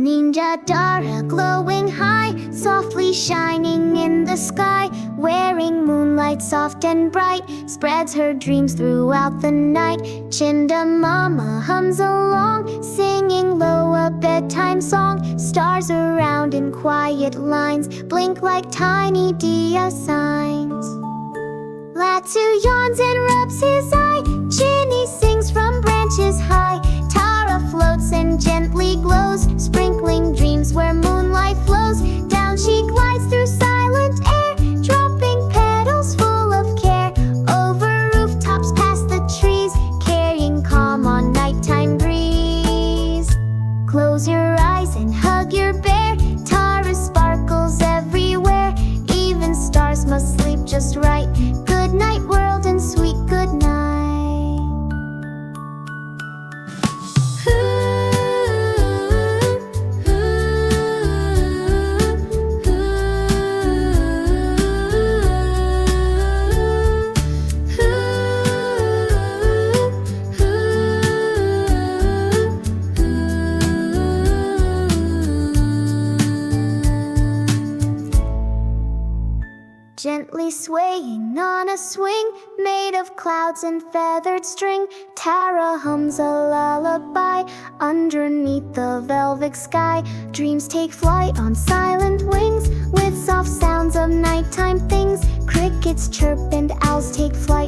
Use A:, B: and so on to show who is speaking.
A: Nindiya Tara glowing high, softly shining in the sky, wearing moonlight soft and bright, spreads her dreams throughout the night. Chanda Mama hums along, singing low a bedtime song. Stars around in quiet lines blink like tiny diya signs. Lattu yawns and rubs his eye, Chinni sings from branches high. Tara floats and gently glows, sprinkling dreams where moonlight flows. Down she glides through silent air, dropping petals full of care. Over rooftops past the trees, carrying calm on nighttime breeze. Close your eyes and hug your bear, Tara sparkles everywhere. Even stars must sleep just right. Good night world and sweet good night. Gently swaying on a swing made of clouds and feathered string, Tara hums a lullaby underneath the velvet sky. Dreams take flight on silent wings with soft sounds of nighttime things. Crickets chirp and owls take flight